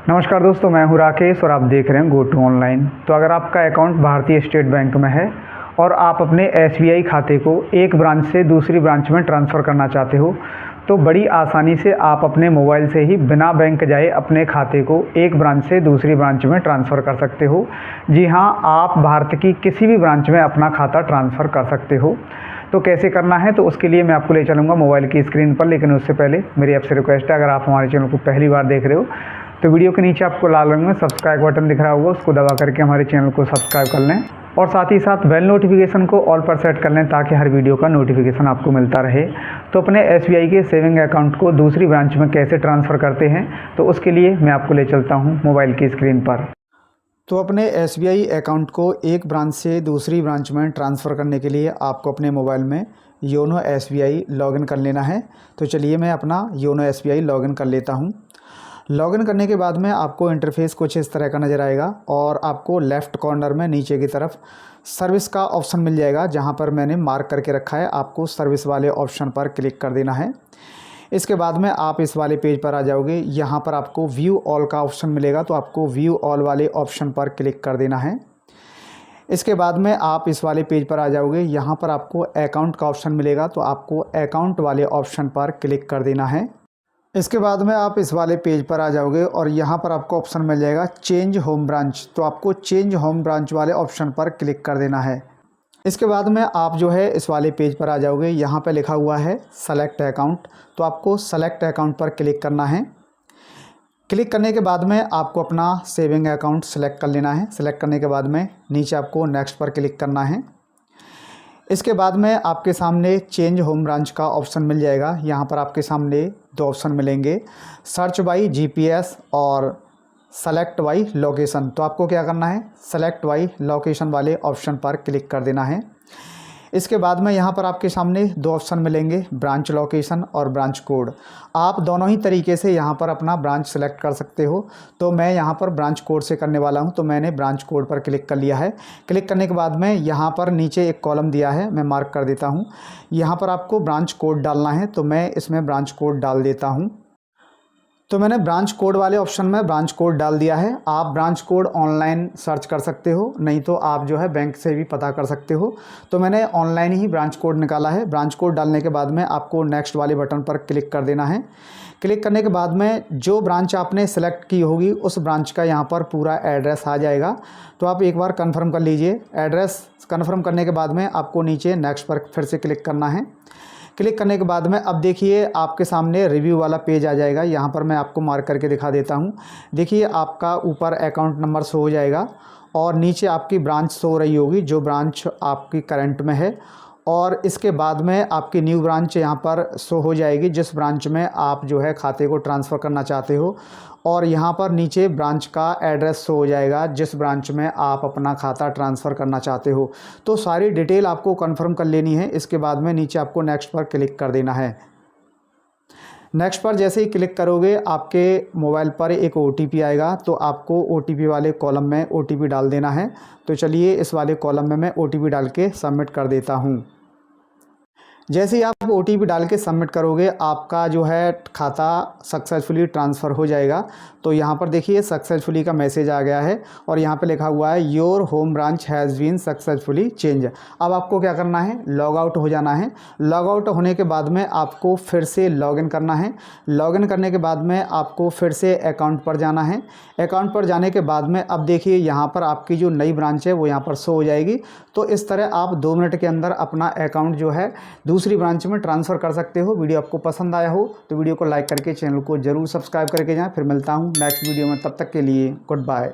नमस्कार दोस्तों, मैं हूं राकेश और आप देख रहे हैं गो टू ऑनलाइन। तो अगर आपका अकाउंट भारतीय स्टेट बैंक में है और आप अपने एसबीआई खाते को एक ब्रांच से दूसरी ब्रांच में ट्रांसफ़र करना चाहते हो तो बड़ी आसानी से आप अपने मोबाइल से ही बिना बैंक जाए अपने खाते को एक ब्रांच से दूसरी ब्रांच में ट्रांसफ़र कर सकते हो। जी हाँ, आप भारत की किसी भी ब्रांच में अपना खाता ट्रांसफ़र कर सकते हो। तो कैसे करना है, तो उसके लिए मैं आपको ले चलूँगा मोबाइल की स्क्रीन पर। लेकिन उससे पहले मेरी आपसे रिक्वेस्ट है, अगर आप हमारे चैनल को पहली बार देख रहे हो तो वीडियो के नीचे आपको लाल रंग में सब्सक्राइब बटन दिख रहा होगा, उसको दबा करके हमारे चैनल को सब्सक्राइब कर लें और साथ ही साथ बेल नोटिफिकेशन को ऑल पर सेट कर लें ताकि हर वीडियो का नोटिफिकेशन आपको मिलता रहे। तो अपने एसबीआई के सेविंग अकाउंट को दूसरी ब्रांच में कैसे ट्रांसफ़र करते हैं, तो उसके लिए मैं आपको ले चलता हूँ मोबाइल की स्क्रीन पर। तो अपने एसबीआई अकाउंट को एक ब्रांच से दूसरी ब्रांच में ट्रांसफ़र करने के लिए आपको अपने मोबाइल में योनो एसबीआई लॉगिन कर लेना है। तो चलिए मैं अपना योनो एसबीआई लॉगिन कर लेता हूँ। लॉगिन करने के बाद में आपको इंटरफेस कुछ इस तरह का नज़र आएगा और आपको लेफ़्ट कॉर्नर में नीचे की तरफ सर्विस का ऑप्शन मिल जाएगा, जहां पर मैंने मार्क करके रखा है। आपको सर्विस वाले ऑप्शन पर क्लिक कर देना है। इसके बाद में आप इस वाले पेज पर आ जाओगे। यहाँ पर आपको व्यू ऑल का ऑप्शन मिलेगा, तो आपको व्यू ऑल वाले ऑप्शन पर क्लिक कर देना है। इसके बाद में आप इस वाले पेज पर आ जाओगे। यहाँ पर आपको अकाउंट का ऑप्शन मिलेगा, तो आपको अकाउंट वाले ऑप्शन पर क्लिक कर देना है। इसके बाद में आप इस वाले पेज पर आ जाओगे और यहाँ पर आपको ऑप्शन मिल जाएगा चेंज होम ब्रांच, तो आपको चेंज होम ब्रांच वाले ऑप्शन पर क्लिक कर देना है। इसके बाद में आप जो है इस वाले पेज पर आ जाओगे। यहाँ पे लिखा हुआ है सेलेक्ट अकाउंट, तो आपको सेलेक्ट अकाउंट पर क्लिक करना है। क्लिक करने के बाद में आपको अपना सेविंग अकाउंट सेलेक्ट कर लेना है। सेलेक्ट करने के बाद में नीचे आपको नेक्स्ट पर क्लिक करना है। इसके बाद में आपके सामने चेंज होम ब्रांच का ऑप्शन मिल जाएगा। यहाँ पर आपके सामने दो ऑप्शन मिलेंगे, सर्च बाई जीपीएस और सेलेक्ट बाई लोकेशन। तो आपको क्या करना है, सेलेक्ट बाई लोकेशन वाले ऑप्शन पर क्लिक कर देना है। इसके बाद में यहाँ पर आपके सामने दो ऑप्शन मिलेंगे, ब्रांच लोकेशन और ब्रांच कोड। आप दोनों ही तरीके से यहाँ पर अपना ब्रांच सेलेक्ट कर सकते हो। तो मैं यहाँ पर ब्रांच कोड से करने वाला हूँ, तो मैंने ब्रांच कोड पर क्लिक कर लिया है। क्लिक करने के बाद में यहाँ पर नीचे एक कॉलम दिया है, मैं मार्क कर देता हूँ। यहाँ पर आपको ब्रांच कोड डालना है, तो मैं इसमें ब्रांच कोड डाल देता हूँ। तो मैंने ब्रांच कोड वाले ऑप्शन में ब्रांच कोड डाल दिया है। आप ब्रांच कोड ऑनलाइन सर्च कर सकते हो, नहीं तो आप जो है बैंक से भी पता कर सकते हो। तो मैंने ऑनलाइन ही ब्रांच कोड निकाला है। ब्रांच कोड डालने के बाद में आपको नेक्स्ट वाले बटन पर क्लिक कर देना है। क्लिक करने के बाद में जो ब्रांच आपने सेलेक्ट की होगी उस ब्रांच का यहाँ पर पूरा एड्रेस आ जाएगा। तो आप एक बार कन्फर्म कर लीजिए। एड्रेस कन्फर्म करने के बाद में आपको नीचे नेक्स्ट पर फिर से क्लिक करना है। क्लिक करने के बाद में अब देखिए आपके सामने रिव्यू वाला पेज आ जाएगा। यहाँ पर मैं आपको मार्क करके दिखा देता हूँ। देखिए आपका ऊपर अकाउंट नंबर शो हो जाएगा और नीचे आपकी ब्रांच शो रही होगी, जो ब्रांच आपकी करंट में है। और इसके बाद में आपकी न्यू ब्रांच यहाँ पर शो हो जाएगी, जिस ब्रांच में आप जो है खाते को ट्रांसफ़र करना चाहते हो। और यहाँ पर नीचे ब्रांच का एड्रेस शो हो जाएगा, जिस ब्रांच में आप अपना खाता ट्रांसफ़र करना चाहते हो। तो सारी डिटेल आपको कंफर्म कर लेनी है। इसके बाद में नीचे आपको नेक्स्ट पर क्लिक कर देना है। नेक्स्ट पर जैसे ही क्लिक करोगे आपके मोबाइल पर एक ओटीपी आएगा, तो आपको ओटीपी वाले कॉलम में ओटीपी डाल देना है। तो चलिए इस वाले कॉलम में मैं ओटीपी डाल के सबमिट कर देता हूँ। जैसे ही आप ओटीपी डाल के सबमिट करोगे आपका जो है खाता सक्सेसफुली ट्रांसफ़र हो जाएगा। तो यहाँ पर देखिए सक्सेसफुली का मैसेज आ गया है और यहाँ पे लिखा हुआ है your home branch has been successfully change. अब आपको क्या करना है, लॉग आउट हो जाना है। लॉग आउट होने के बाद में आपको फिर से लॉगिन करना है। लॉगिन करने के बाद में आपको फिर से अकाउंट पर जाना है। अकाउंट पर जाने के बाद में अब देखिए यहाँ पर आपकी जो नई ब्रांच है वो यहाँ पर शो हो जाएगी। तो इस तरह आप 2 मिनट के अंदर अपना अकाउंट जो है दूसरी ब्रांच में ट्रांसफ़र कर सकते हो। वीडियो आपको पसंद आया हो तो वीडियो को लाइक करके चैनल को ज़रूर सब्सक्राइब करके जाएं। फिर मिलता हूं नेक्स्ट वीडियो में, तब तक के लिए गुड बाय।